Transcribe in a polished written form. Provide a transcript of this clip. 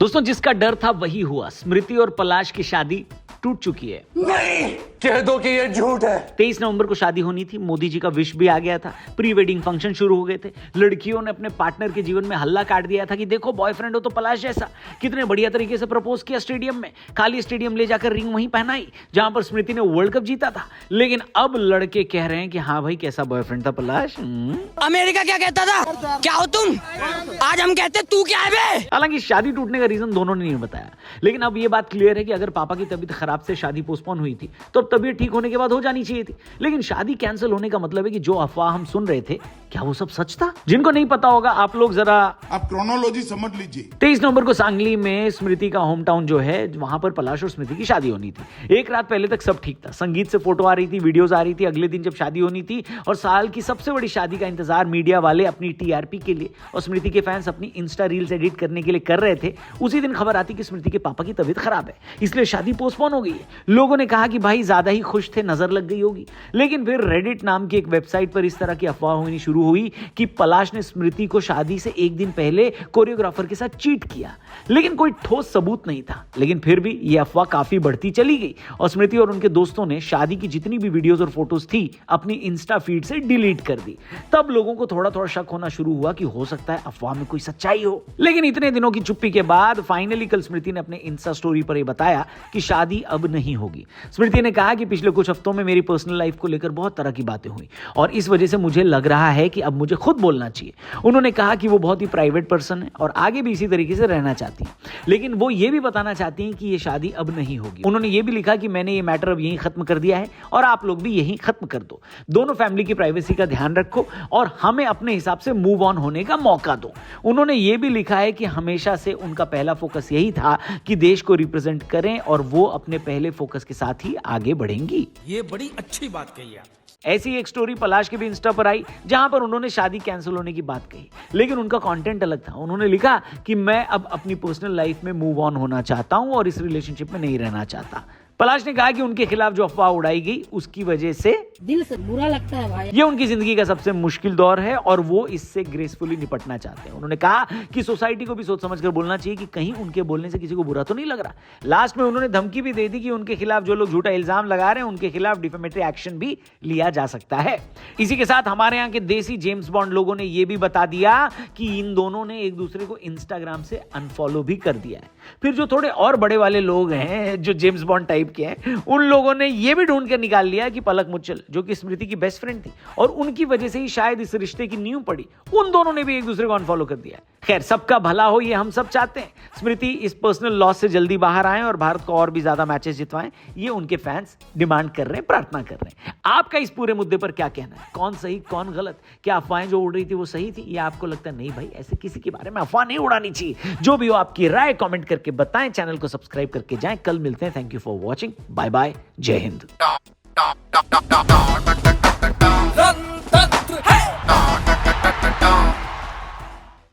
दोस्तों, जिसका डर था वही हुआ। स्मृति और पलाश की शादी टूट चुकी है। नहीं, कह दो कि ये झूठ है। 23 नवंबर को शादी होनी थी। मोदी जी का विश भी आ गया था। प्री वेडिंग फंक्शन शुरू हो गए थे। लड़कियों ने अपने पार्टनर के जीवन में हल्ला काट दिया था कि देखो बॉयफ्रेंड हो तो पलाश जैसा। कितने बढ़िया तरीके से प्रपोज किया स्टेडियम में। खाली स्टेडियम ले जाकर रिंग वहीं पहनाई जहां पर स्मृति ने वर्ल्ड कप जीता था। लेकिन अब लड़के कह रहे हैं कि हाँ भाई, कैसा बॉयफ्रेंड था पलाश। अमेरिका क्या कहता था, क्या हो तुम, आज हम कहते तू क्या है बे। हालांकि शादी टूटने का रीजन दोनों ने नहीं बताया, लेकिन अब ये बात क्लियर है कि अगर पापा की तबीयत खराब से शादी पोस्टपोन हुई थी तो अब तबीयत ठीक होने के बाद हो जानी चाहिए थी। लेकिन शादी कैंसिल होने का मतलब है कि जो अफवाह हम सुन रहे थे, क्या वो सब सच था? जिनको नहीं पता होगा, आप लोग जरा आप क्रोनोलॉजी समझ लीजिए। 23 नवंबर को सांगली में स्मृति का होम टाउन जो है, वहां पर पलाश और स्मृति की शादी होनी थी। एक रात पहले तक सब ठीक था। संगीत से फोटो आ रही थी, वीडियोस आ रही थी। अगले दिन जब शादी होनी थी और साल की सबसे बड़ी शादी का इंतजार मीडिया वाले अपनी टीआरपी के लिए और स्मृति के फैंस अपनी इंस्टा रील्स एडिट करने के लिए कर रहे थे, उसी दिन खबर आती कि स्मृति के पापा की तबीयत खराब है, इसलिए शादी पोस्टपोन हो गई है। लोगों ने कहा कि भाई ज्यादा ही खुश थे, नजर लग गई होगी। लेकिन फिर रेडिट नाम की एक वेबसाइट पर इस तरह की अफवाह होनी शुरू हुई कि पलाश ने स्मृति को शादी से एक दिन पहले कोरियोग्राफर के साथ चीट किया। लेकिन कोई ठोस सबूत नहीं था। लेकिन फिर भी यह अफवाह काफी बढ़ती चली गई और स्मृति और उनके दोस्तों ने शादी की जितनी भी वीडियोस और फोटोज थी अपनी इंस्टा फीड से डिलीट कर दी। तब लोगों को थोड़ा थोड़ा शक होना शुरू हुआ कि हो सकता है अफवाह में कोई सच्चाई हो। लेकिन इतने दिनों की चुप्पी के बाद फाइनली कल स्मृति ने अपने इंस्टा स्टोरी पर यह बताया कि शादी अब नहीं होगी। स्मृति ने कहा कि पिछले कुछ हफ्तों में मेरी पर्सनल लाइफ को लेकर बहुत तरह की बातें हुई और इस वजह से मुझे लग रहा है कि अब मुझे खुद बोलना चाहिए। उन्होंने कहा कि वो बहुत ही प्राइवेट पर्सन है और आगे भी इसी तरीके से रहना चाहती हैं, लेकिन वो ये भी बताना चाहती हैं कि ये शादी अब नहीं होगी। उन्होंने ये भी लिखा कि मैंने ये मैटर अब यहीं खत्म कर दिया है और आप लोग भी यहीं खत्म कर दो। दोनों फैमिली की प्राइवेसी का ध्यान रखो और हमें अपने हिसाब से मूव ऑन होने का मौका दो। उन्होंने ये भी लिखा है कि हमेशा से उनका पहला फोकस यही था कि देश को रिप्रेजेंट करें और वो अपने पहले फोकस के साथ ही आगे बढ़ेंगी। ये बड़ी अच्छी बात कही आप। ऐसी एक स्टोरी पलाश के भी इंस्टा पर आई जहां पर उन्होंने शादी कैंसिल होने की बात कही, लेकिन उनका कंटेंट अलग था। उन्होंने लिखा कि मैं अब अपनी पर्सनल लाइफ में मूव ऑन होना चाहता हूं और इस रिलेशनशिप में नहीं रहना चाहता। पलाश ने कहा कि उनके खिलाफ जो अफवाह उड़ाई गई उसकी वजह से दिल से बुरा लगता है भाई। ये उनकी जिंदगी का सबसे मुश्किल दौर है और वो इससे ग्रेसफुली निपटना चाहते हैं। उन्होंने कहा कि सोसाइटी को भी सोच समझकर बोलना चाहिए कि कहीं उनके बोलने से किसी को बुरा तो नहीं लग रहा। लास्ट में उन्होंने धमकी भी दे दी कि उनके खिलाफ जो लोग झूठा इल्जाम लगा रहे हैं उनके खिलाफ डिफेमेटरी एक्शन भी लिया जा सकता है। इसी के साथ हमारे यहाँ के देसी जेम्स बॉन्ड लोगों ने यह भी बता दिया कि इन दोनों ने एक दूसरे को इंस्टाग्राम से अनफॉलो भी कर दिया है। फिर जो थोड़े और बड़े वाले लोग हैं, जो जेम्स बॉन्ड टाइप के हैं, उन लोगों ने यह भी ढूंढ कर निकाल लिया कि पलक मुच्छल, जो कि स्मृति की बेस्ट फ्रेंड थी और उनकी वजह से ही शायद इस रिश्ते की नींव पड़ी, उन दोनों ने भी एक दूसरे को अनफॉलो कर दिया। खैर, सबका भला हो, ये हम सब चाहते हैं। स्मृति इस पर्सनल लॉस से जल्दी बाहर आए और भारत को और भी ज्यादा मैचेस जितवाएं, ये उनके फैंस डिमांड कर रहे हैं, प्रार्थना कर रहे हैं। आपका इस पूरे मुद्दे पर क्या कहना है? कौन सही, कौन गलत? क्या अफवाहें जो उड़ रही थी वो सही थी या आपको लगता है नहीं भाई, ऐसे किसी के बारे में अफवाह नहीं उड़ानी चाहिए? जो भी हो, आपकी राय कमेंट करके बताएं। चैनल को सब्सक्राइब करके जाएं। कल मिलते हैं। Thank you for watching. Bye bye. जय हिंद।